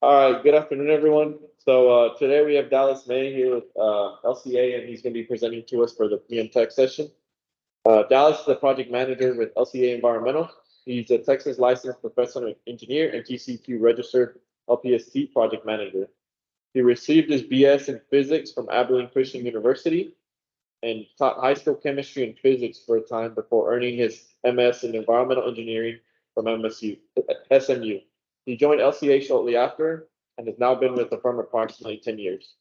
All right, good afternoon, everyone. So today we have Dallas May here with LCA, and he's going to be presenting to us for the PM Tech session. Dallas is a project manager with LCA Environmental. He's a Texas licensed professional engineer and TCQ registered LPST project manager. He received his BS in physics from Abilene Christian University and taught high school chemistry and physics for a time before earning his MS in environmental engineering from SMU. He joined LCA shortly after and has now been with the firm approximately 10 years.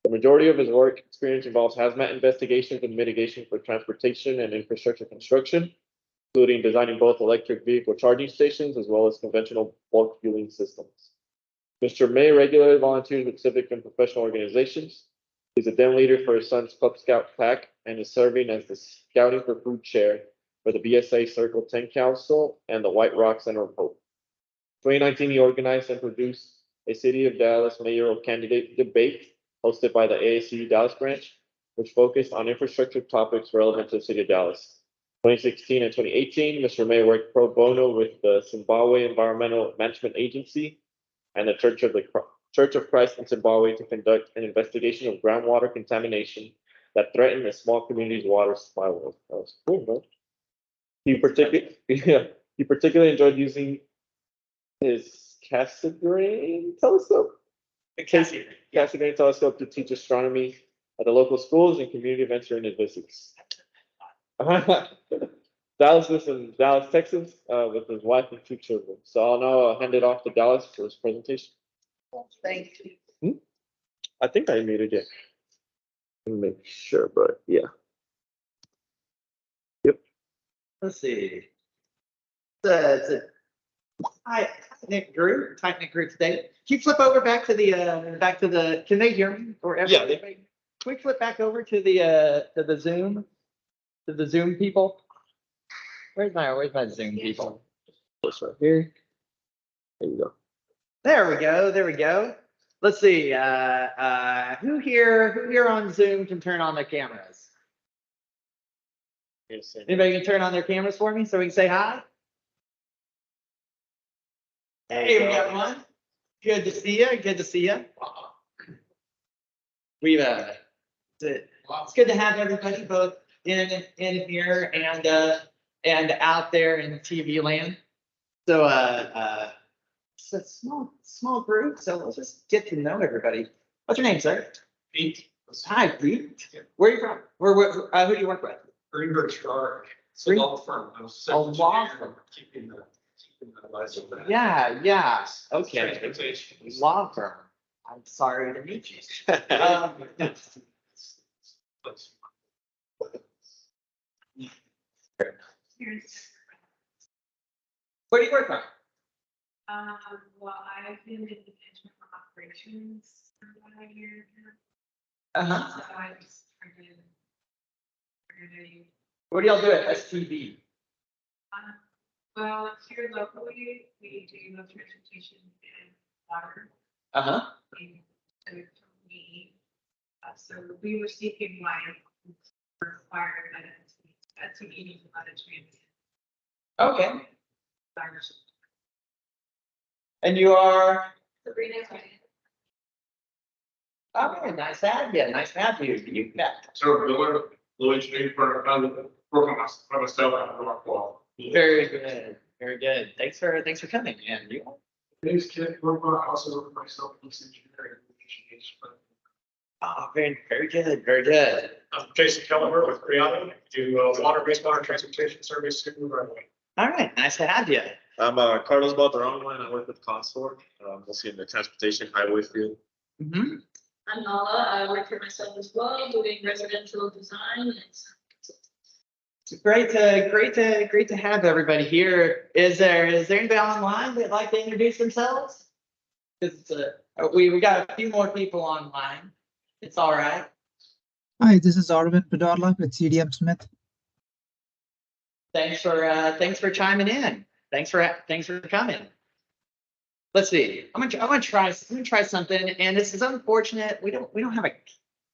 The majority of his work experience involves hazmat investigations and mitigation for transportation and infrastructure construction, including designing both electric vehicle charging stations as well as conventional bulk fueling systems. Mr. May regularly volunteers with civic and professional organizations. He's a den leader for his son's Cub Scout pack and is serving as the Scouting for Food chair for the BSA Circle 10 Council and the White Rock Center of Hope. 2019, he organized and produced a City of Dallas mayoral candidate debate hosted by the ASCE Dallas branch, which focused on infrastructure topics relevant to the City of Dallas. 2016 and 2018, Mr. May worked pro bono with the Zimbabwe Environmental Management Agency and the Church of Christ in Zimbabwe to conduct an investigation of groundwater contamination that threatened the small community's water supply. That was cool, bro. He particularly enjoyed using his Cassegrain telescope. Cassegrain telescope to teach astronomy at the local schools and community events during his visits. Dallas lives in Dallas, Texas, with his wife and two children. So I'll now hand it off to Dallas for his presentation. Thank you. I think I muted it. Let me make sure, but yeah. Yep. Let's see. It's a tight knit group today. Can you flip over back to the can they hear me? Or Yeah. Can we flip back over to the Zoom? To the Zoom people? Where's my Zoom people? This right here. There you go. There we go. Let's see. Who here on Zoom can turn on their cameras? Anybody can turn on their cameras for me so we can say hi? Hey, we got one. Good to see you. We've it's good to have everybody both in here and out there in TV land. So it's a small group, so let's just get to know everybody. What's your name, sir? Pete. Hi, Pete. Where are you from? Who do you work with? Greenberg Star. It's a law firm. I was A law firm. Keeping the advisor of that. Yeah. Okay. Transportation. Law firm. I'm sorry to meet you. Where do you work from? Well, I've been in management for operations for about a year Uh-huh. So I just started. What do y'all do at STV? Well, here locally, we do transportation and water. Uh-huh. And so for me, so we were seeking like required that's an eating a lot of transit. Okay. And you are? Sabrina. Okay, nice to have you. Nice to have you. You bet. So Bill engineering for working on myself and my wall. Very good. Very good. Thanks for coming. And you? Name's Kid. I also work for myself in engineering. Oh, very good. Very good. I'm Jason Kelleher with Creani. Do water, wastewater, transportation service supervisor. All right. Nice to have you. I'm Carlos Balderrama, and I work with Consort, mostly in the transportation highway field. Mm-hmm. I'm Nala. I work for myself as well, doing residential design. It's great to have everybody here. Is there anybody online that'd like to introduce themselves? Because we got a few more people online. It's all right. Hi, this is Arvind Padala with CDM Smith. Thanks for chiming in. Thanks for coming. Let's see. I'm gonna try something, and this is unfortunate. We don't have a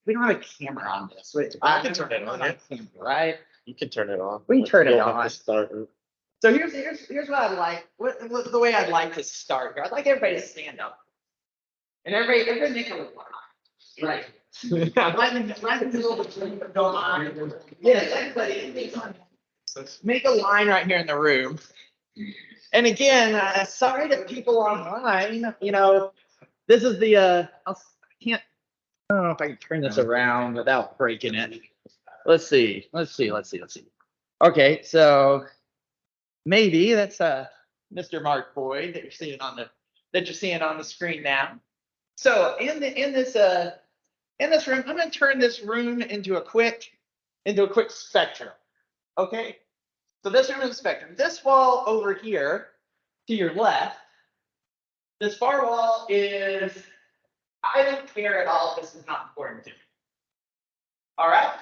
camera on this. I can turn it on, yeah. Camera, right? You can turn it on. We can turn it You'll have on. to start. So here's what I'd like. The way I'd like to start here. I'd like everybody to stand up. And everybody make a line. Right. Line in the middle of the room, don't line. Yes, everybody, make a line right here in the room. And again, sorry to people online, you know, this is the, I don't know if I can turn this around without breaking it. Let's see. Okay, so maybe that's Mr. Mark Boyd that you're seeing on the screen now. So in this room, I'm going to turn this room into a quick spectrum. Okay, so this room is a spectrum. This wall over here to your left, this far wall is, I don't care at all. This is not important to me. All right.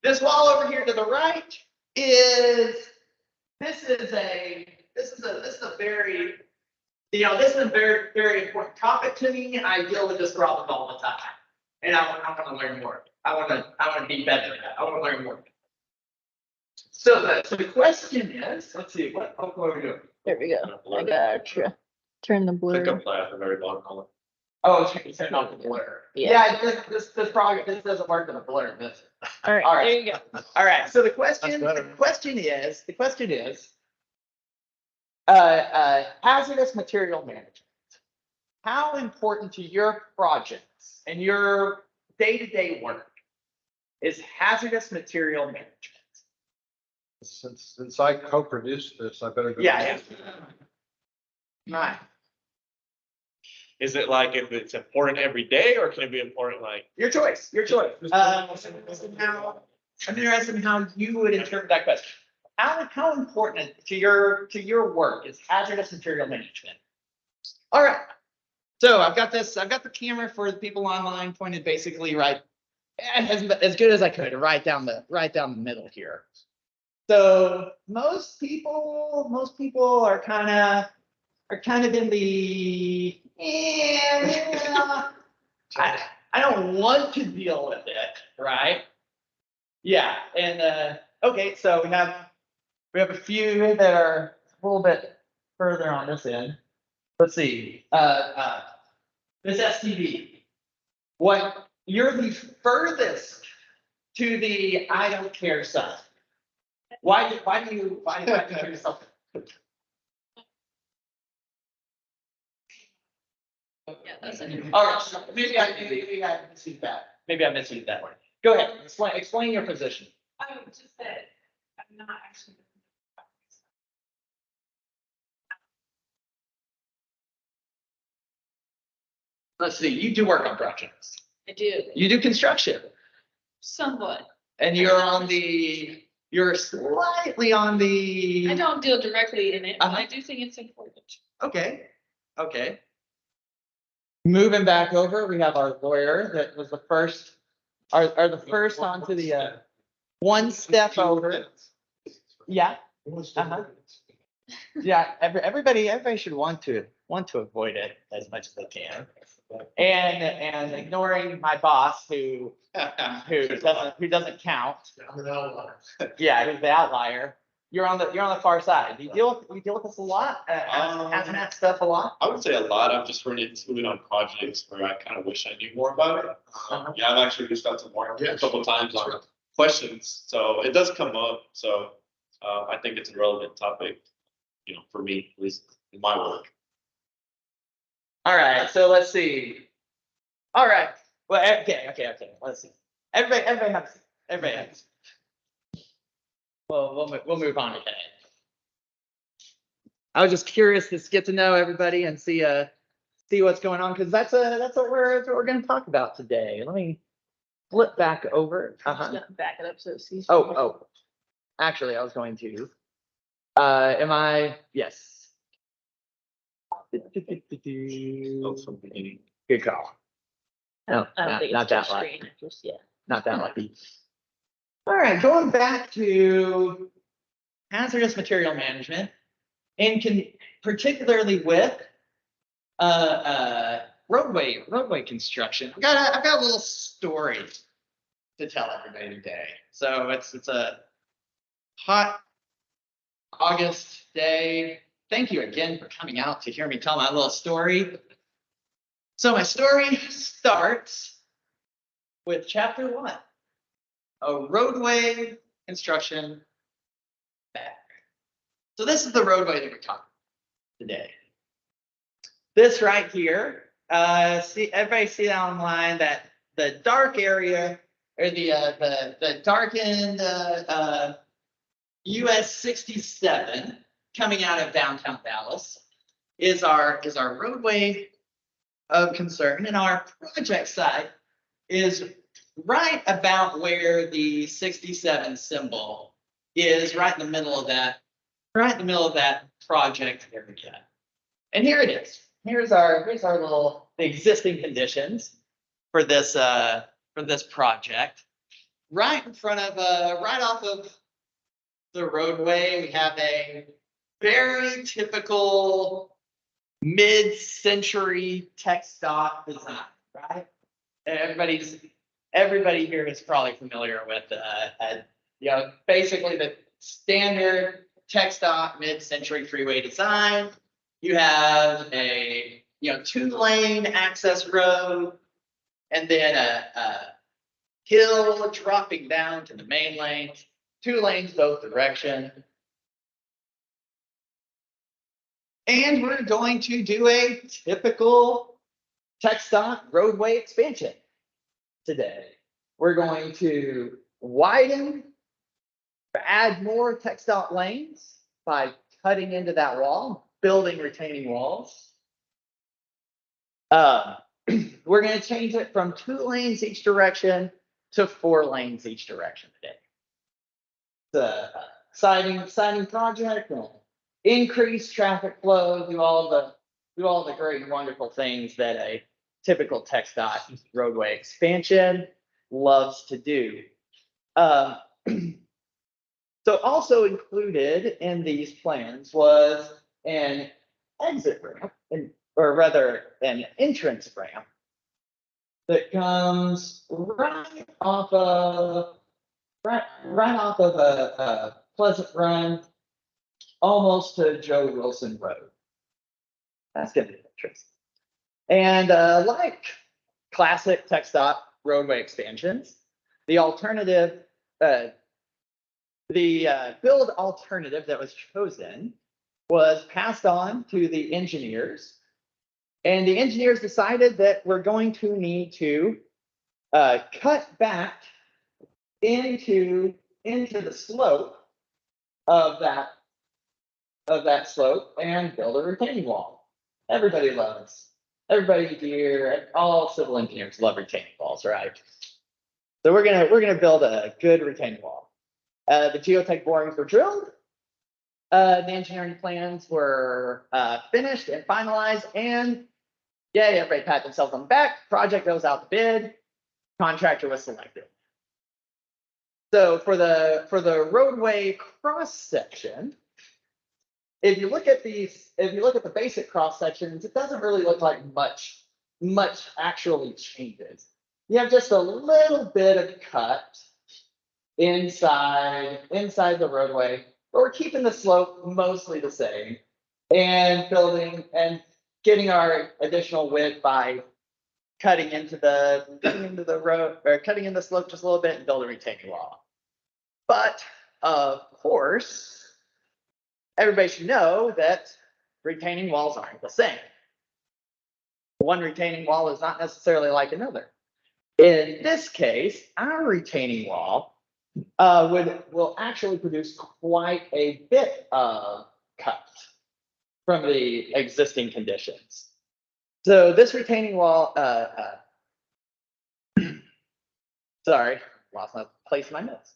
This wall over here to the right is, this is a very, you know, this is a very, very important topic to me. I deal with this problem all the time. And I want to learn more. I want to be better at that. I want to learn more. So the question is, let's see, what are we doing? There we go. I gotcha. Turn the blur. Pick up that at the very bottom column. Oh, turn off the blur. Yeah, this doesn't work in a blur, does it? All right, All right. there you go. All right, so the question is, hazardous material management. How important to your projects and your day-to-day work is hazardous material management? Since I co-produced this, I better go. Yeah. Right, Is it like if it's important every day or can it be important like? your choice. I'm interested in how you would interpret that question. How important to your work is hazardous material management? All right. So I've got the camera for the people online pointed basically right as good as I could, right down the middle here. So most people are kind of in the, I don't want to deal with it, right? Yeah, and okay, so we have a few that are a little bit further on this end. Let's see, this STV. What, you're the furthest to the I don't care side. Why do you consider yourself? Yeah, that's it. All right, so maybe I misread that. Maybe I misread that one. Go ahead, explain your position. Oh, just that I'm not actually. Let's see, you do work on projects. I do, You do construction, somewhat. and you're slightly on the. I don't deal directly in it, but I Uh-huh. do think it's important. Okay. Moving back over, we have our lawyer that was the first, are the first onto the, one step over. Yeah, uh-huh. Yeah, everybody should want to avoid it as much as they can. And ignoring my boss who doesn't count. Yeah, who's the outlier. You're on the far side. You deal with this a lot, hazmat stuff a lot. I would say a lot. I've just run into it on projects where I kind of wish I knew more about it. Yeah, I've actually reached out to Mark a couple of times on questions, so it does come up. So I think it's a relevant topic, you know, for me, at least in my work. All right, so let's see. All right, well, okay, let's see. Everybody has. Well, we'll move on again. I was just curious to get to know everybody and see what's going on, because that's what we're going to talk about today. Let me flip back over. Back it up so it's easy. Oh, actually, I was going to. Yes. Oh, from the beginning. Good call. No, I don't think not it's that touch lucky. screen, just, yeah. Not that lucky. All right, going back to hazardous material management, and particularly with roadway construction. I've got a little story to tell everybody today. So it's a hot August day. Thank you again for coming out to hear me tell my little story. So my story starts with chapter 1, a roadway construction background. So this is the roadway that we're talking today. This right here, everybody see that online, that the dark area or the darkened US 67 coming out of downtown Dallas is our roadway of concern, and our project site is right about where the 67 symbol is, right in the middle of that project area. And here it is. Here's our little the existing conditions for this project. Right in front of right off of the roadway, we have a very typical mid-century TxDOT design, right? Everybody here is probably familiar with basically the standard TxDOT mid-century freeway design. You have a 2-lane access road, and then a hill dropping down to the main lanes, 2 lanes both direction. And we're going to do a typical TxDOT roadway expansion today. We're going to widen, add more TxDOT lanes by cutting into that wall, building retaining walls. We're going to change it from 2 lanes each direction to 4 lanes each direction today. The exciting project. Increase traffic flow, do all the great and wonderful things that a typical TxDOT roadway expansion loves to do. So also included in these plans was an exit ramp, or rather an entrance ramp that comes right off of a Pleasant Run, almost to Joe Wilson Road. That's gonna be interesting. And like classic TxDOT roadway expansions, the build alternative that was chosen was passed on to the engineers. And the engineers decided that we're going to need to cut back into the slope of that slope and build a retaining wall. Everybody here, all civil engineers love retaining walls, right? So we're gonna build a good retaining wall. The geotech borings were drilled. The engineering plans were finished and finalized, and yay, everybody pat themselves on the back. Project goes out to bid. Contractor was selected. So for the roadway cross section, if you look at the basic cross sections, it doesn't really look like much actually changes. You have just a little bit of cut inside the roadway, but we're keeping the slope mostly the same and building and getting our additional width by cutting into the road, or cutting in the slope just a little bit and build a retaining wall. But of course, everybody should know that retaining walls aren't the same. One retaining wall is not necessarily like another. In this case, our retaining wall will actually produce quite a bit of cut from the existing conditions. So this retaining wall, sorry, lost my place in my notes.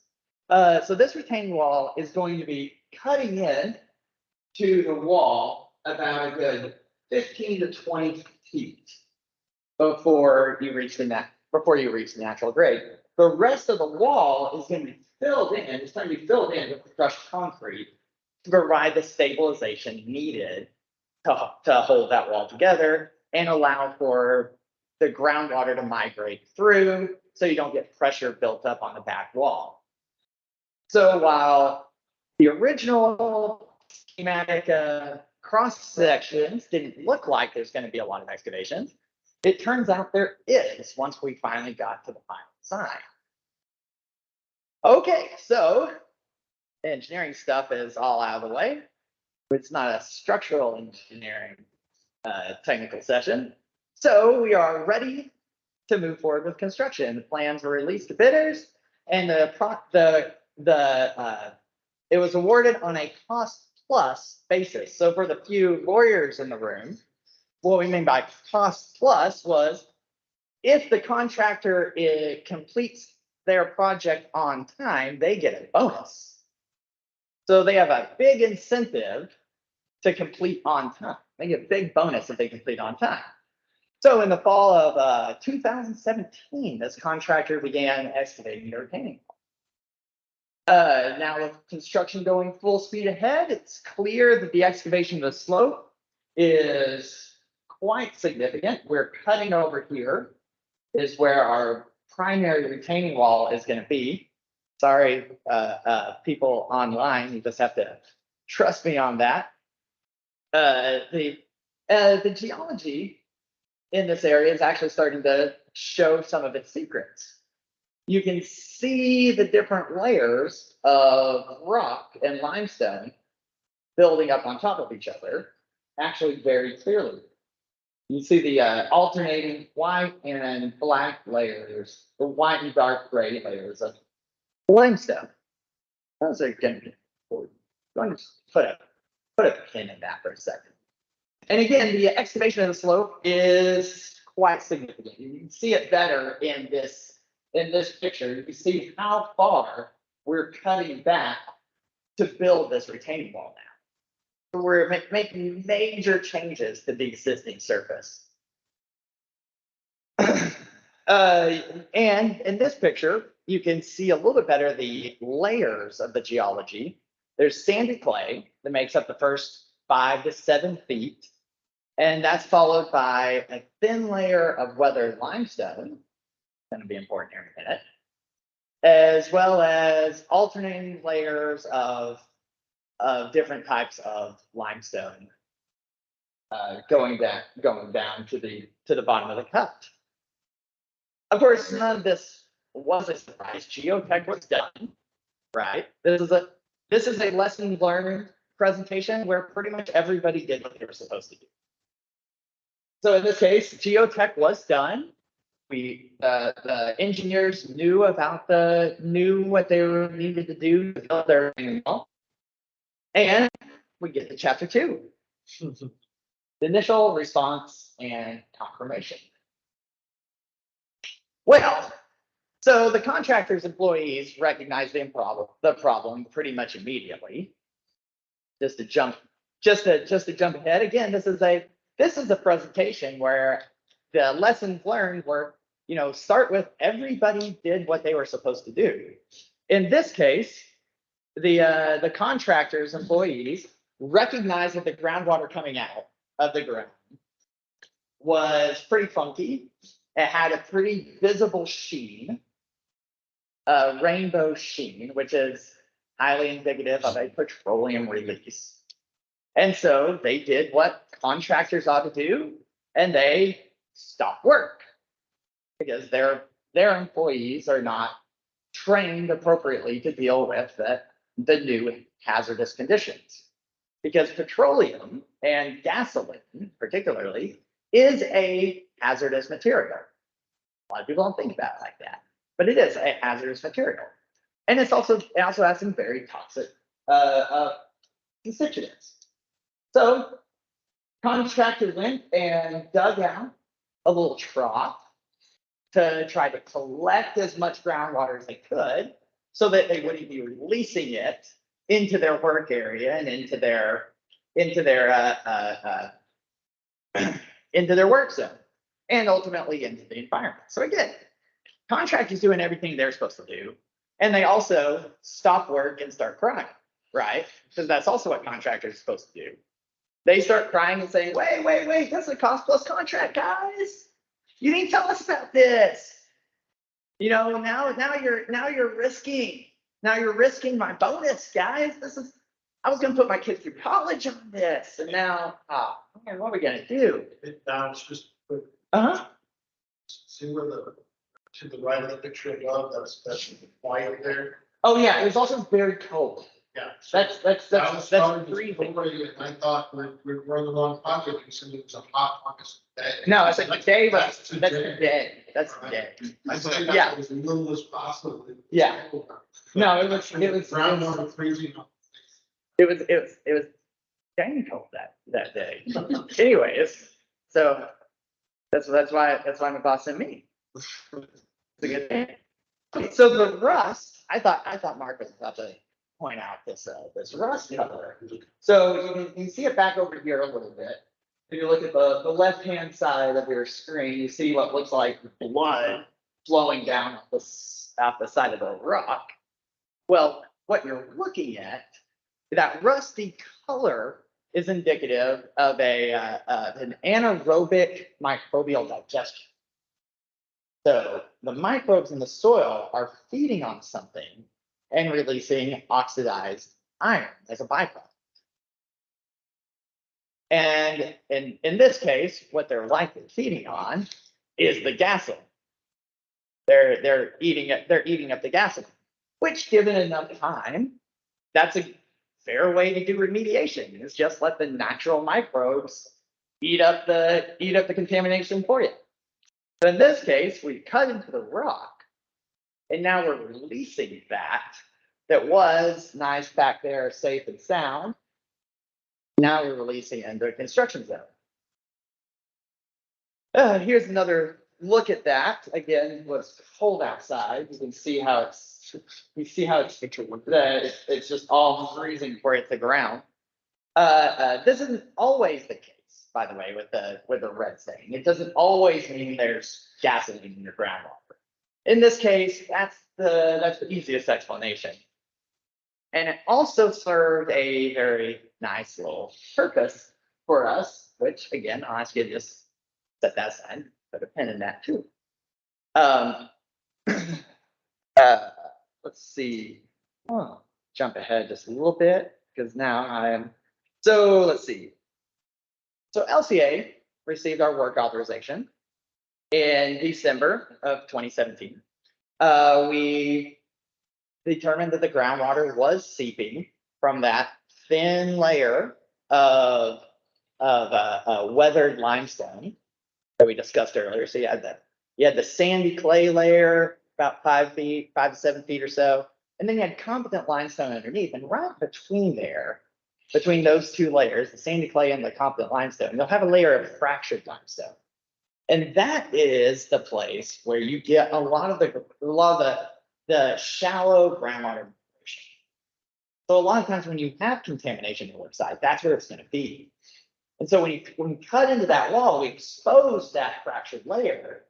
So this retaining wall is going to be cutting in to the wall about a good 15 to 20 feet before you reach the natural grade. The rest of the wall is going to be filled in. It's going to be filled in with crushed concrete to provide the stabilization needed to hold that wall together and allow for the groundwater to migrate through, so you don't get pressure built up on the back wall. So while the original schematic cross sections didn't look like there's going to be a lot of excavations, It turns out there is, once we finally got to the final design. Okay, so engineering stuff is all out of the way. It's not a structural engineering technical session. So we are ready to move forward with construction. The plans were released to bidders, and it was awarded on a cost plus basis. So for the few lawyers in the room, what we mean by cost plus was if the contractor completes their project on time, they get a bonus. So they have a big incentive to complete on time. They get a big bonus if they complete on time. So in the fall of 2017, this contractor began excavating the retaining wall. Now with construction going full speed ahead, it's clear that the excavation of the slope is quite significant. We're cutting over here is where our primary retaining wall is going to be. Sorry, people online, you just have to trust me on that. The geology in this area is actually starting to show some of its secrets. You can see the different layers of rock and limestone building up on top of each other, actually very clearly. You see the alternating white and black layers, the white and dark gray layers of limestone. Those are going to be important. I'm going to put a pin in that for a second. And again, the excavation of the slope is quite significant. You can see it better in this picture. You can see how far we're cutting back to build this retaining wall now. So we're making major changes to the existing surface. And in this picture, you can see a little bit better the layers of the geology. There's sandy clay that makes up the first 5 to 7 feet. And that's followed by a thin layer of weathered limestone. Going to be important here in a minute. As well as alternating layers of different types of limestone going down to the bottom of the cut. Of course, none of this was a surprise. Geotech was done, right? This is a lesson learned presentation where pretty much everybody did what they were supposed to do. So in this case, geotech was done. The engineers knew what they needed to do to build their wall. And we get to chapter 2. The initial response and confirmation. Well, so the contractor's employees recognized the problem pretty much immediately. Just to jump ahead again, this is a presentation where the lessons learned were, start with everybody did what they were supposed to do. In this case, the contractor's employees recognized that the groundwater coming out of the ground was pretty funky. It had a pretty visible sheen, a rainbow sheen, which is highly indicative of a petroleum release. And so they did what contractors ought to do, and they stopped work because their employees are not trained appropriately to deal with the new hazardous conditions. Because petroleum and gasoline, particularly, is a hazardous material. A lot of people don't think about it like that, but it is a hazardous material. And it also has some very toxic constituents. So contractors went and dug out a little trough to try to collect as much groundwater as they could so that they wouldn't be releasing it into their work area and into their work zone and ultimately into the environment. So again, contractors doing everything they're supposed to do, and they also stop work and start crying, right? Because that's also what contractors are supposed to do. They start crying and saying, wait, that's a cost plus contract, guys. You didn't tell us about this. Now you're risking my bonus, guys. I was gonna put my kids through college on this, and now what are we gonna do? It's just. Uh-huh. See where to the right of the picture above, that's white there. Oh, yeah, it was also very cold. Yeah. That's freezing. I thought we're running along project, and said it was a hot August day. No, it's like the day, but That's that's today. the day. That's the day. I said Yeah. that was as little as possible. Yeah. No, it was Groundwater freezing. It was dang cold that day. Anyways, so that's why my boss sent me. It's a good thing. So the rust, I thought Mark was about to point out this rust color. So you can see it back over here a little bit. If you look at the left-hand side of your screen, you see what looks like blood flowing down off the side of the rock. Well, what you're looking at, that rusty color is indicative of an anaerobic microbial digestion. So the microbes in the soil are feeding on something and releasing oxidized iron as a byproduct. And in this case, what they're likely feeding on is the gasoline. They're eating up the gasoline, which, given enough time, that's a fair way to do remediation, is just let the natural microbes eat up the contamination for you. So in this case, we cut into the rock, and now we're releasing that was nice back there, safe and sound. Now we're releasing into a construction zone. Here's another look at that. Again, was cold outside. You can see how it's just all freezing for it to ground. This isn't always the case, by the way, with the red stain. It doesn't always mean there's gasoline in your groundwater. In this case, that's the easiest explanation. And it also served a very nice little purpose for us, which again, I'll ask you to just set that aside, put a pin in that too. Let's see. Oh, jump ahead just a little bit because now so let's see. So LCA received our work authorization in December of 2017. We determined that the groundwater was seeping from that thin layer of weathered limestone that we discussed earlier. So you had the sandy clay layer, about 5 to 7 feet or so, and then you had competent limestone underneath. And right between those two layers, the sandy clay and the competent limestone, you'll have a layer of fractured limestone. And that is the place where you get a lot of the shallow groundwater. So a lot of times when you have contamination on the side, that's where it's going to be. And so when we cut into that wall, we expose that fractured layer,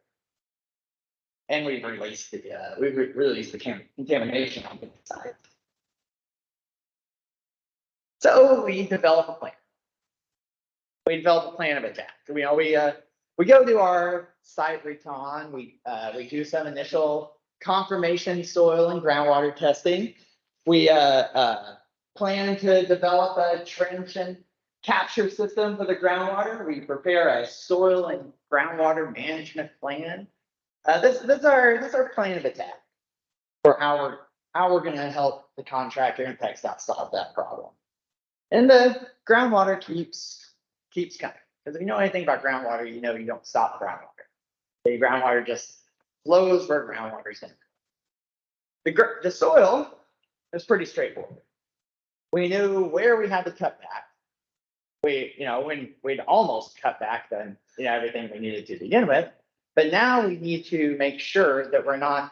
and we've released the contamination on the side. So we develop a plan. We develop a plan of attack. We go to our site recon. We do some initial confirmation soil and groundwater testing. We plan to develop a trench and capture system for the groundwater. We prepare a soil and groundwater management plan. This is our plan of attack for how we're going to help the contractor and TxDOT solve that problem. And the groundwater keeps coming. Because if you know anything about groundwater, you know you don't stop groundwater. The groundwater just flows where groundwater is in. The soil is pretty straightforward. We knew where we had to cut back. When we'd almost cut back then, everything we needed to begin with. But now we need to make sure that we're not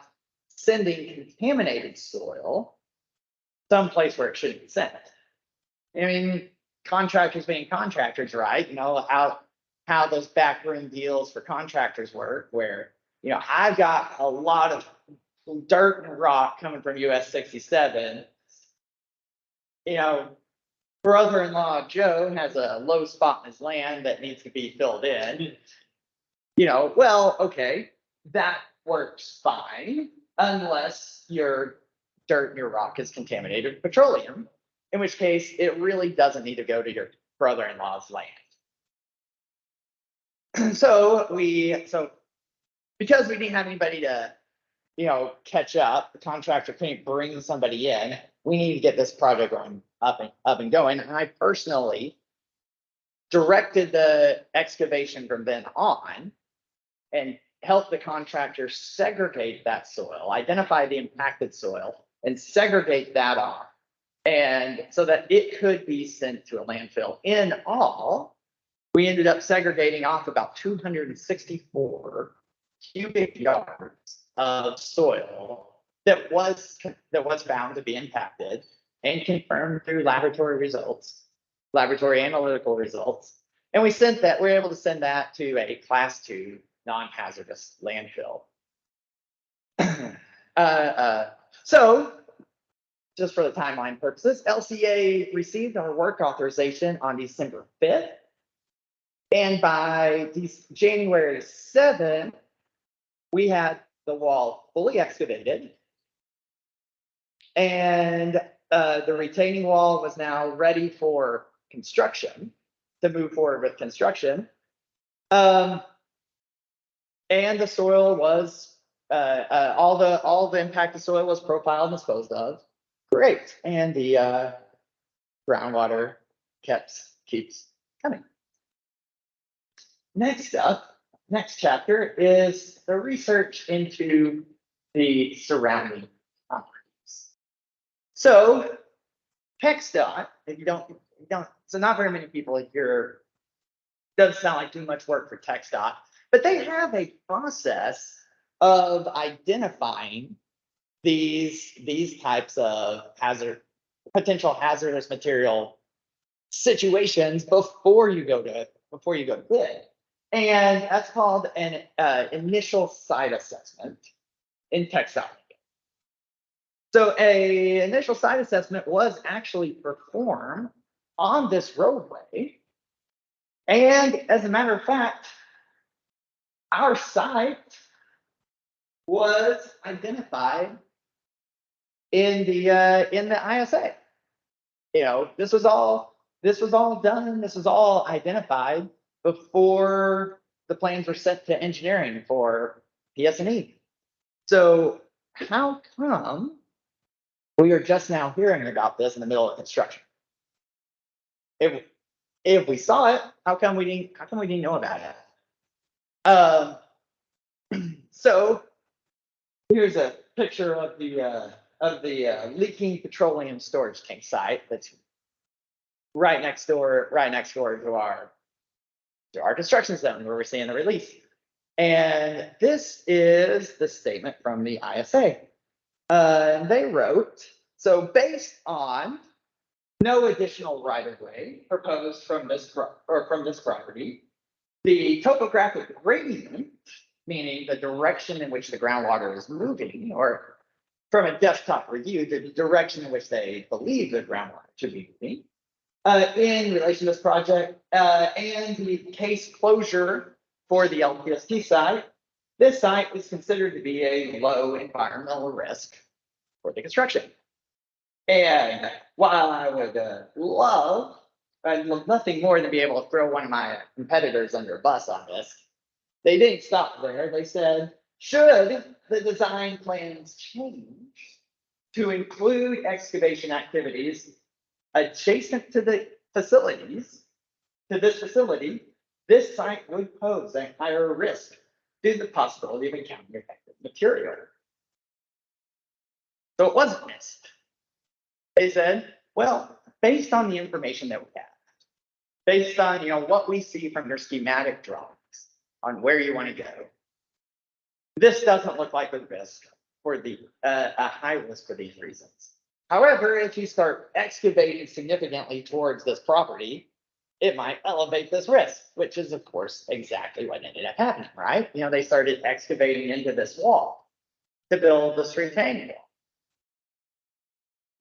sending contaminated soil someplace where it shouldn't be sent. I mean, contractors being contractors, right? How those backroom deals for contractors work, where I've got a lot of dirt and rock coming from US 67. Brother-in-law Joe has a low spot in his land that needs to be filled in. Well, okay, that works fine unless your dirt and your rock is contaminated with petroleum, in which case it really doesn't need to go to your brother-in-law's land. So because we didn't have anybody to, catch up, the contractor couldn't bring somebody in. We need to get this project going up and going. And I personally directed the excavation from then on and helped the contractor segregate that soil, identify the impacted soil and segregate that off. And so that it could be sent to a landfill. In all, we ended up segregating off about 264 cubic yards of soil that was found to be impacted and confirmed through laboratory analytical results. And we were able to send that to a class 2 non-hazardous landfill. So just for the timeline purposes, LCA received our work authorization on December 5th. And by January 7th, we had the wall fully excavated. And the retaining wall was now ready for construction, to move forward with construction. And the soil was, all the impacted soil was profiled and disposed of. Great. And the groundwater keeps coming. Next chapter is the research into the surrounding properties. So TxDOT, if you don't, so not very many people here, doesn't sound like too much work for TxDOT, but they have a process of identifying these types of potential hazardous material situations before you go to bid. And that's called an initial site assessment in TxDOT. So a initial site assessment was actually performed on this roadway. And as a matter of fact, our site was identified in the ISA. This was all done, this was all identified before the plans were sent to engineering for PS&E. So how come we are just now hearing about this in the middle of construction? If we saw it, how come we didn't know about it? So here's a picture of the leaking petroleum storage tank site that's right next door to our construction zone where we're seeing the release. And this is the statement from the ISA. They wrote, so based on no additional right-of-way proposed from this property, the topographic gradient, meaning the direction in which the groundwater is moving, or from a desktop review, the direction in which they believe the groundwater should be moving, in relation to this project, and the case closure for the LPST site, this site is considered to be a low environmental risk for the construction. And while I would I'd love nothing more than be able to throw one of my competitors under a bus on this, they didn't stop there. They said, should the design plans change to include excavation activities adjacent to the facilities, to this facility, this site would pose a higher risk due to the possibility of encountering effective material. So it wasn't missed. They said, well, based on the information that we have, based on what we see from your schematic drawings on where you want to go, this doesn't look like a risk for a high risk for these reasons. However, if you start excavating significantly towards this property, it might elevate this risk, which is, of course, exactly what ended up happening, right? They started excavating into this wall to build this retaining wall.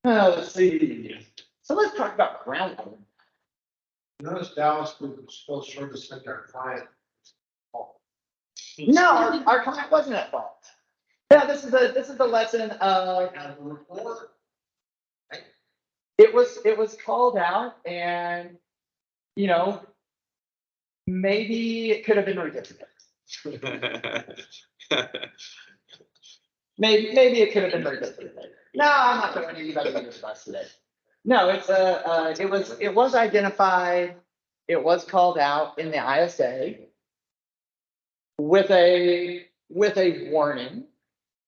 Let's see. So let's talk about groundwater. Notice Dallas was still sure to send our client. No, our client wasn't at fault. Yeah, this is a lesson of it was called out, and maybe it could have been revisited. Maybe it could have been revisited later. No, I'm not throwing anybody under the bus today. No, it was identified, it was called out in the ISA with a warning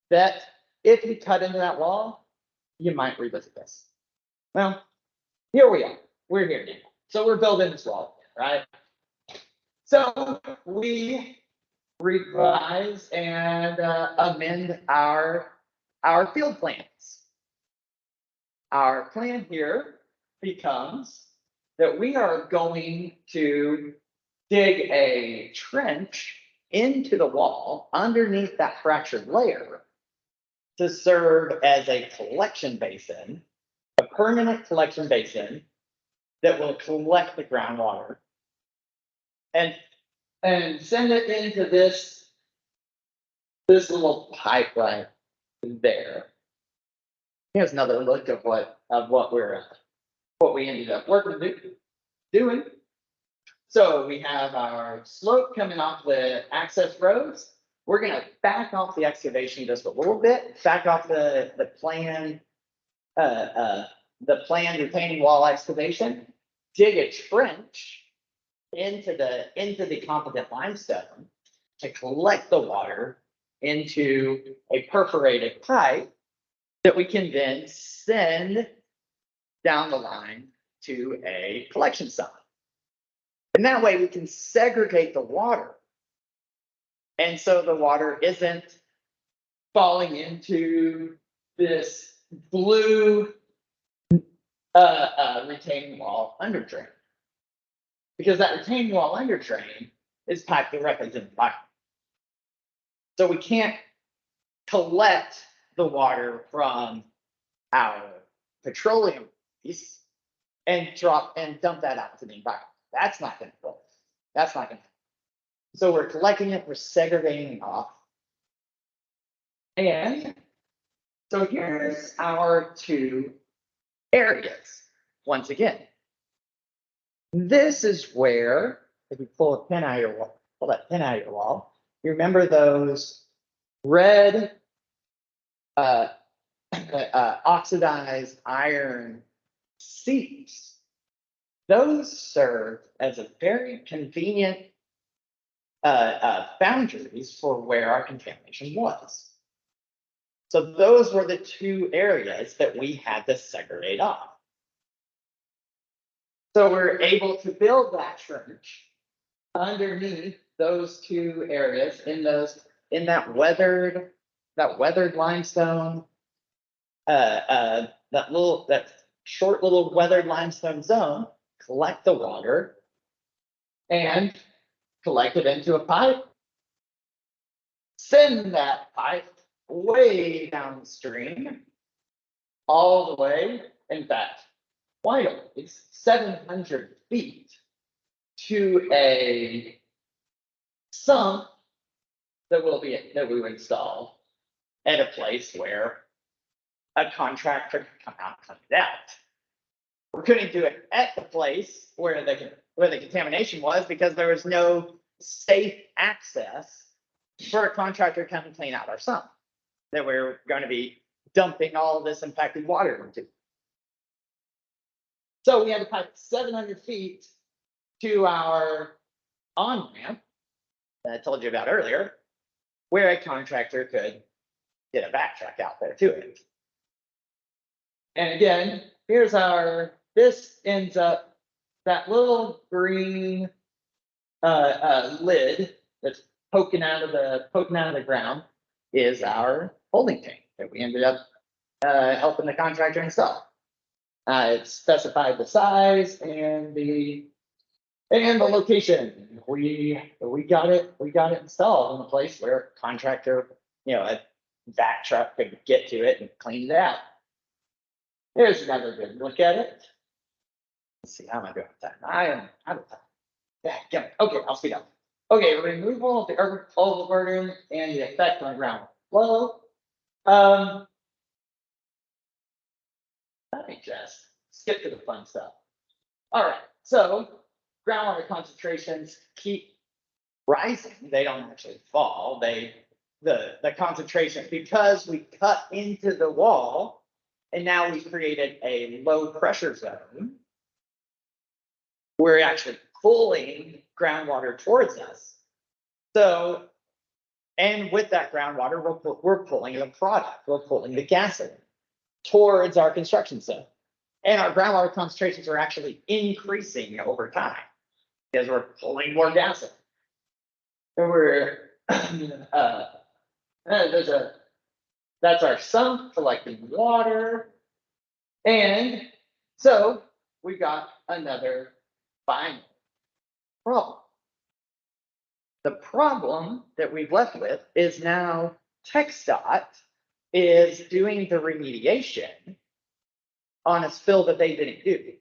that if you cut into that wall, you might revisit this. Well, here we are. We're here now. So we're building this wall, right? So we revise and amend our field plans. Our plan here becomes that we are going to dig a trench into the wall underneath that fractured layer to serve as a collection basin, a permanent collection basin that will collect the groundwater and send it into this little pipe right there. Here's another look of what we ended up doing. So we have our slope coming off the access roads. We're gonna back off the excavation just a little bit, back off the planned retaining wall excavation, dig a trench into the competent limestone to collect the water into a perforated pipe that we can then send down the line to a collection site. And that way we can segregate the water. And so the water isn't falling into this blue retaining wall under drain. Because that retaining wall under drain is piped directly to the pipe. So we can't collect the water from our petroleum piece and dump that out to the environment. That's not gonna work. That's not gonna happen. So we're collecting it, we're segregating it off. And so here's our two areas. Once again, this is where, if you pull that pin out of your wall, you remember those red oxidized iron seeps. Those serve as a very convenient boundaries for where our contamination was. So those were the two areas that we had to segregate off. So we're able to build that trench underneath those two areas in that weathered limestone, that short little weathered limestone zone, collect the water and collect it into a pipe, send that pipe way downstream, all the way, in fact, quite a ways, 700 feet to a sump that we will install at a place where a contractor can come out and clean it out. We couldn't do it at the place where the contamination was because there was no safe access for a contractor to come and clean out our sump that we're going to be dumping all this impacted water into. So we had to pipe 700 feet to our on-ramp that I told you about earlier, where a contractor could get a back truck out there to it. And again, this ends up, that little green lid that's poking out of the ground is our holding tank that we ended up helping the contractor install. It specified the size and the location. We got it installed in a place where a contractor, a vac truck could get to it and clean it out. Here's another good look at it. Let's see, how am I doing with that? I am out of time. Yeah, okay, I'll speed up. Okay, removal of the overburden and the effect on ground flow. Let me just skip to the fun stuff. All right, so groundwater concentrations keep rising. They don't actually fall. The concentration, because we cut into the wall and now we've created a low pressure zone. We're actually pulling groundwater towards us. So, and with that groundwater, we're pulling the product, we're pulling the gas in towards our construction zone. And our groundwater concentrations are actually increasing over time because we're pulling more gas in. And we're, that's our sump collecting water. And so we've got another final problem. The problem that we've left with is now TxDOT is doing the remediation on a spill that they didn't do.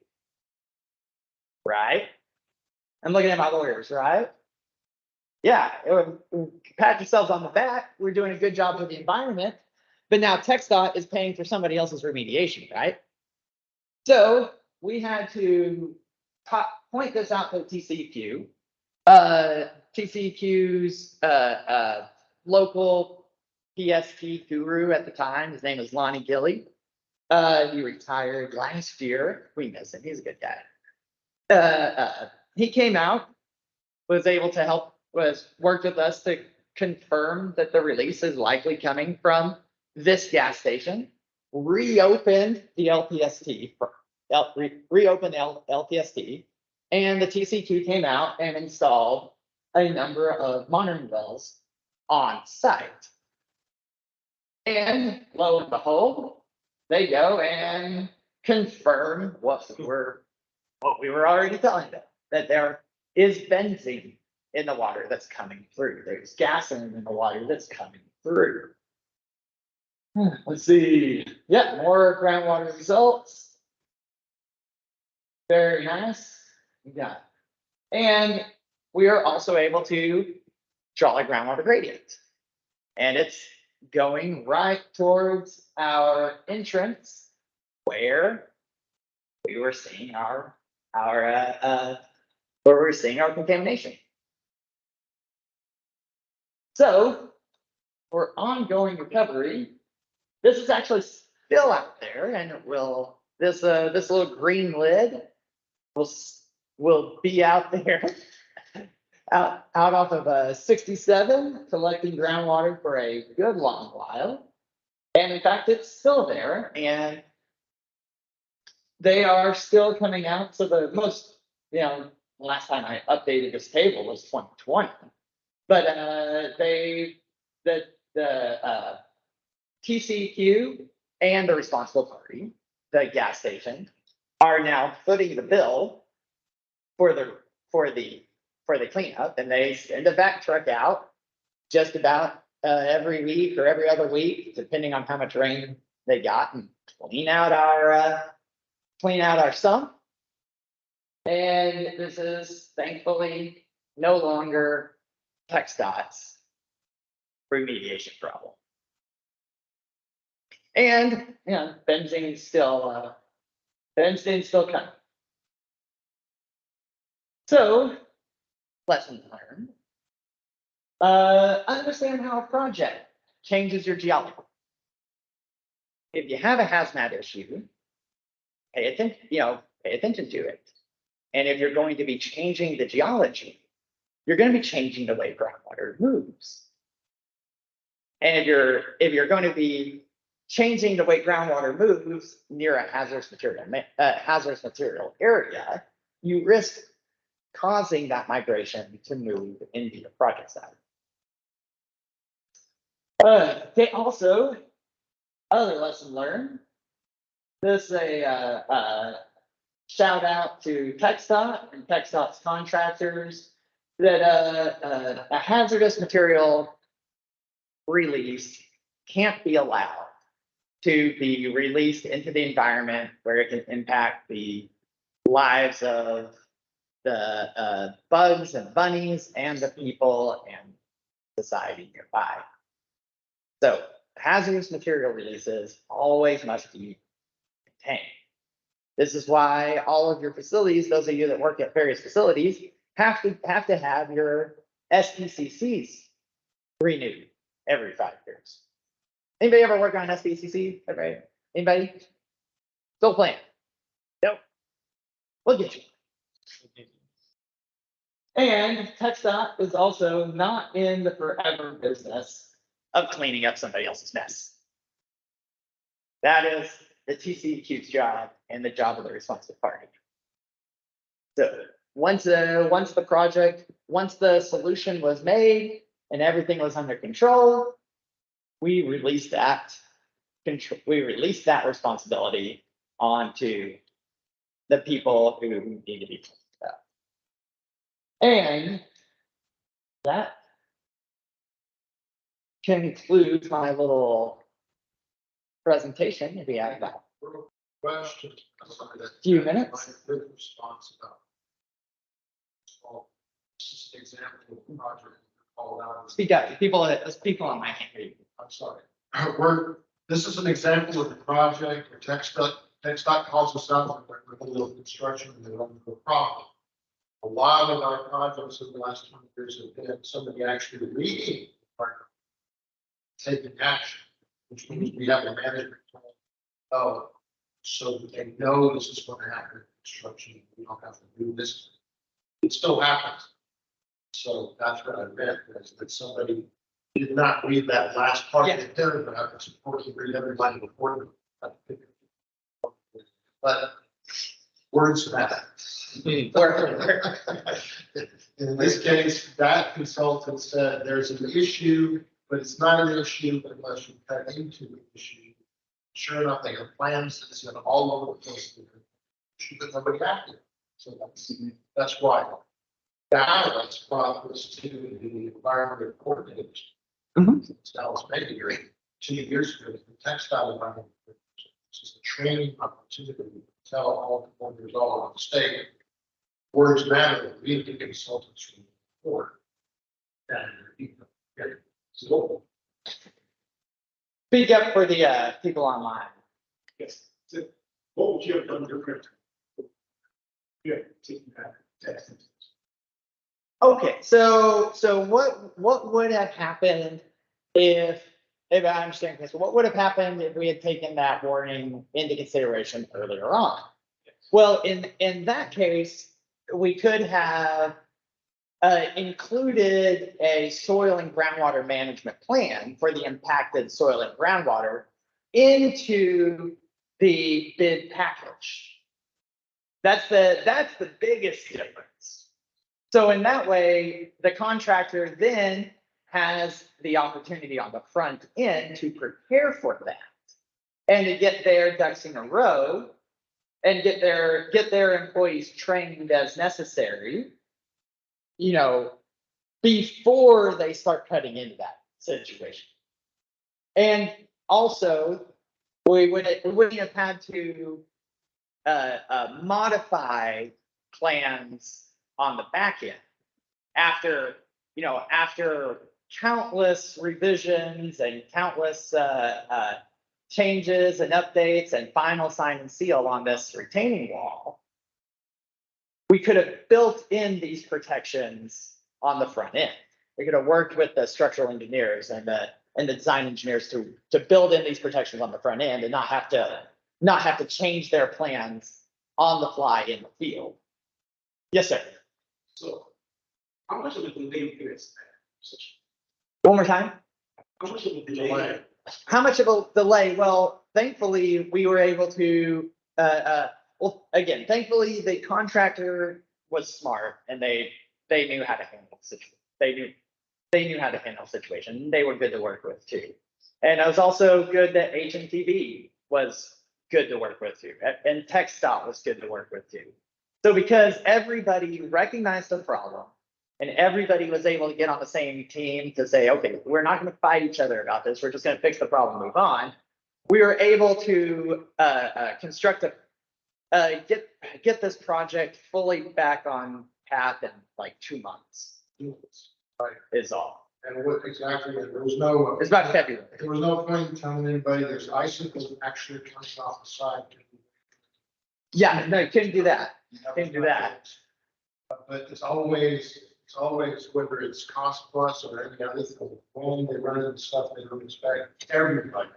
Right? I'm looking at my lawyers, right? Yeah, pat yourselves on the back. We're doing a good job for the environment, but now TxDOT is paying for somebody else's remediation, right? So we had to point this out to TCEQ. TCEQ's local PSP guru at the time, his name is Lonnie Gilly. He retired last year. We miss him. He's a good guy. He came out, was able to help, worked with us to confirm that the release is likely coming from this gas station, reopened the LPST, reopened LPST, and the TCQ came out and installed a number of monitoring wells on site. And lo and behold, they go and confirm what we were already telling them, that there is benzene in the water that's coming through. There's gasoline in the water that's coming through. Let's see. Yeah, more groundwater results. Very nice. Yeah. And we are also able to draw a groundwater gradient. And it's going right towards our entrance where we were seeing our contamination. So for ongoing recovery, this is actually still out there, and it will, this little green lid will be out there out off of 67, collecting groundwater for a good long while. And in fact, it's still there, and they are still coming out. So the most, last time I updated this table was 2020, but the TCEQ and the responsible party, the gas station, are now footing the bill for the cleanup, and they send a vac truck out just about every week or every other week, depending on how much rain they got, and clean out our sump. And this is thankfully no longer TxDOT's remediation problem. And benzene's still coming. So, lesson learned. Understand how a project changes your geology. If you have a hazmat issue, pay attention to it. And if you're going to be changing the geology, you're going to be changing the way groundwater moves. And if you're going to be changing the way groundwater moves near a hazardous material area, you risk causing that migration to move into the project side. They also, other lesson learned, this is a shout out to TxDOT and TxDOT's contractors, that a hazardous material release can't be allowed to be released into the environment where it can impact the lives of the bugs and bunnies and the people and society nearby. So hazardous material releases always must be contained. This is why all of your facilities, those of you that work at various facilities, have to have your SPCCs renewed every 5 years. Anybody ever work on SPCC? Right? Anybody? Still playing? Nope. We'll get you. And TxDOT is also not in the forever business of cleaning up somebody else's mess. That is the TCEQ's job and the job of the responsible party. So once the solution was made and everything was under control, we released that responsibility onto the people who need to be cleaned up. And that concludes my little presentation. If you have that Question. few minutes. Response about. This is an example of a project called out. Speak up. People on my hand. Hear you. I'm sorry. This is an example of the project where TxDOT calls us out with a little construction and they run into a problem. A lot of our projects in the last 20 years have been somebody actually reading, taking action, which means we have a management plan. So that they know this is going to happen in construction. We don't have to do this. It still happens. So that's what I meant, is that somebody did not read that last part of the paragraph. It's important to read every line before. But words matter. In this case, that consultant said there's an issue, but it's not an issue unless you cut into the issue. Sure enough, they have plans that's in all over the place. But nobody acted. So that's why. Now let's progress to the environmental coordinators. It's Dallas maybe here 2 years ago, the textile environment. This is a training opportunity to tell all the owners all over the state. Words matter. We need to get consultants from the board. So, Speak up for the people online. Yes. So what would you have done different? Yeah, taking that text. Okay, so what would have happened if I understand this, what would have happened if we had taken that warning into consideration earlier on? Well, in that case, we could have included a soil and groundwater management plan for the impacted soil and groundwater into the bid package. That's the biggest difference. So in that way, the contractor then has the opportunity on the front end to prepare for that and to get their ducks in a row and get their employees trained as necessary, before they start cutting into that situation. And also, we wouldn't have had to modify plans on the back end after countless revisions and countless changes and updates and final sign and seal on this retaining wall. We could have built in these protections on the front end. We could have worked with the structural engineers and the design engineers to build in these protections on the front end and not have to change their plans on the fly in the field. Yes, sir. So how much of a delay is that? One more time. How much of a delay? How much of a delay? Well, thankfully, we were able to, thankfully, the contractor was smart and they knew how to handle the situation. They knew how to handle the situation. They were good to work with too. And it was also good that HMTV was good to work with too. And TxDOT was good to work with too. So because everybody recognized the problem and everybody was able to get on the same team to say, okay, we're not going to fight each other about this. We're just going to fix the problem and move on. We were able to get this project fully back on path in like 2 months. Right. Is all. And what exactly, there was no. It's about February. There was no point in telling anybody there's icicles actually coming off the side. Yeah, no, you couldn't do that. Couldn't do that. But it's always whether it's cost plus or any other thing, when they run into stuff they don't expect, everybody.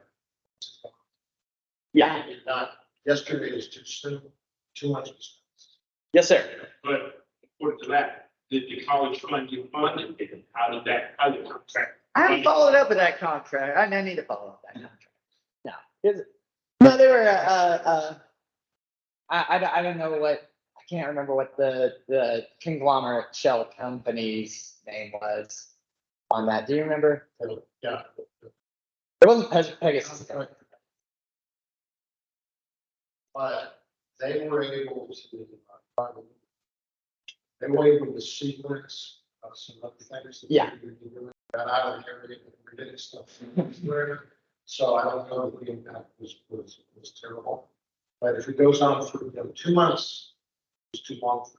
Yeah, Not yesterday is too soon, too much. yes, sir. But according to that, did the college fund you funded? How did the contract? I haven't followed up with that contract. I need to follow up with that contract. No. No, they were, I don't know what, I can't remember what the conglomerate shell company's name was on that. Do you remember? Yeah. It wasn't Pegasus. But they were able to, they were able to sequence some other things. That Yeah. they were doing. Got out of everything, we're getting stuff. So I don't know if the impact was terrible. But if it goes on for 2 months, it's too long.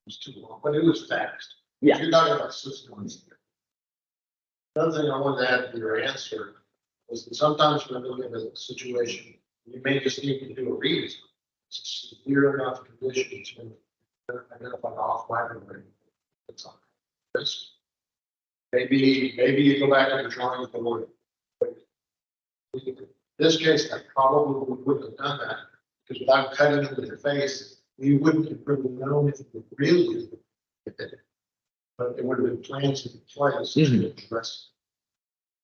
It's too long, but it was fast. Yeah. You're talking about 6 months. Another thing I wanted to add to your answer was that sometimes when looking at a situation, you may just need to do a read. It's severe enough condition to identify off library. It's on this. Maybe you go back to the drawing board. In this case, I probably wouldn't have done that because without cutting into the face, you wouldn't have really known if you really did it. But there would have been plans in place to address.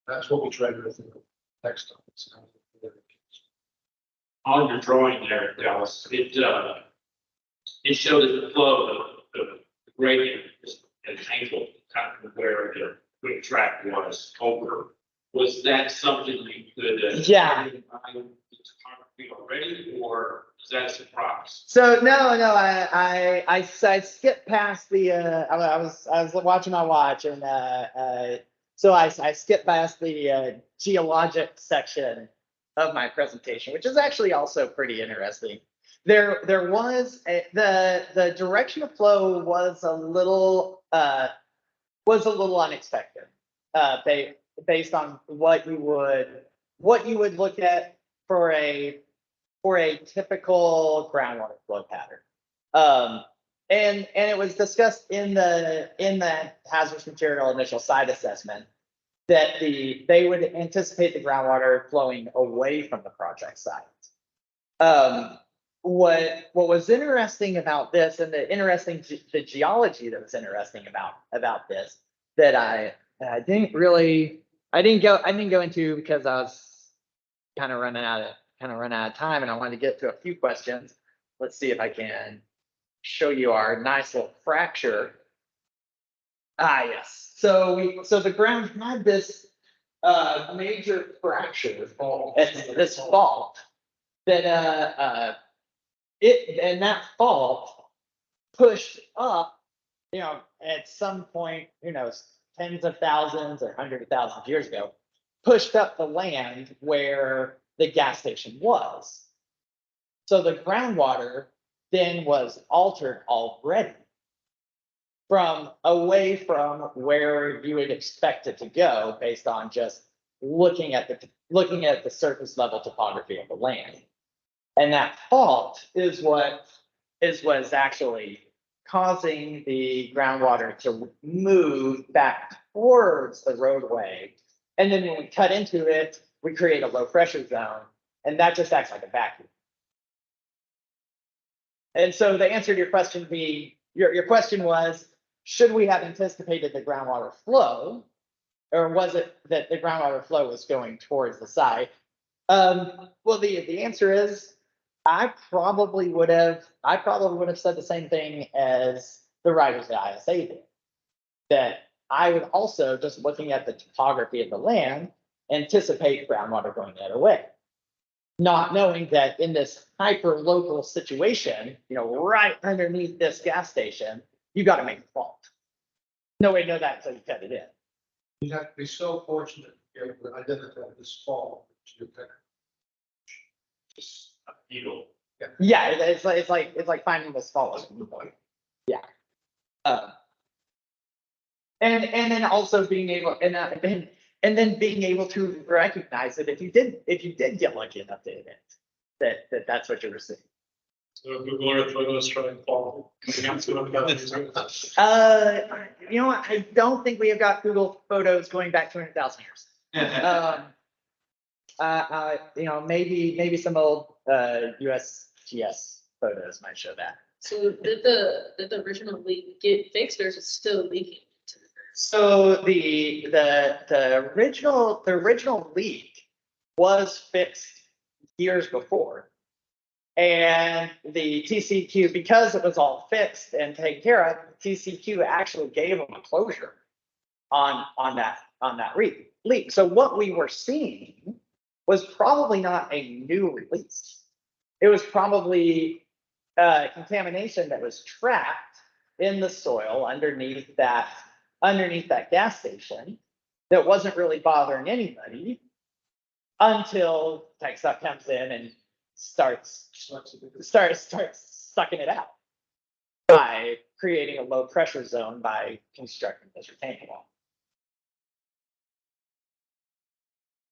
That's what we tried to do next time. On your drawing there, Dallas, it showed the flow of the gradient and angle, kind of where the track was over. Was that something you could? Yeah. Already, or is that a surprise? So no, I skipped past the, I was watching my watch and, so I skipped past the, geologic section of my presentation, which is actually also pretty interesting. There was the direction of flow was a little unexpected, based on what you would look at for a typical groundwater flow pattern. And it was discussed in the hazardous material initial site assessment that they would anticipate the groundwater flowing away from the project site. What was interesting about this, and the geology that was interesting about this, that I didn't go into because I was kind of running out of time, and I wanted to get to a few questions. Let's see if I can show you our nice little fracture. Yes. So the ground had this major fracture at this fault that that fault pushed up, at some point, who knows, tens of thousands or hundreds of thousands of years ago, pushed up the land where the gas station was. So the groundwater then was altered already from away from where you would expect it to go based on just looking at the surface level topography of the land. And that fault is what is actually causing the groundwater to move back towards the roadway. And then when we cut into it, we create a low pressure zone, and that just acts like a vacuum. And so the answer to your question your question was, should we have anticipated the groundwater flow, or was it that the groundwater flow was going towards the site? Well, the answer is, I probably would have said the same thing as the writers at ISA did. That I would also, just looking at the topography of the land, anticipate groundwater going the other way. Not knowing that in this hyper local situation, right underneath this gas station, you got to make a fault. No way to know that until you cut it in. You have to be so fortunate to be able to identify this fault. Just a needle. Yeah, it's like finding this fault. Yeah. And then also being able and then being able to recognize it if you did get lucky enough to hit it, that's what you were seeing. So Google Earth photos trying to fall. You know what? I don't think we have got Google photos going back 200,000 years. You know, maybe some old, USGS photos might show that. So did the original leak get fixed or is it still leaking? So the original leak was fixed years before. And the TCQ, because it was all fixed and taken care of, TCQ actually gave them a closure on that leak. So what we were seeing was probably not a new release. It was probably contamination that was trapped in the soil underneath that gas station that wasn't really bothering anybody until TechStuff comes in and starts sucking it out by creating a low pressure zone by constructing this retaining wall.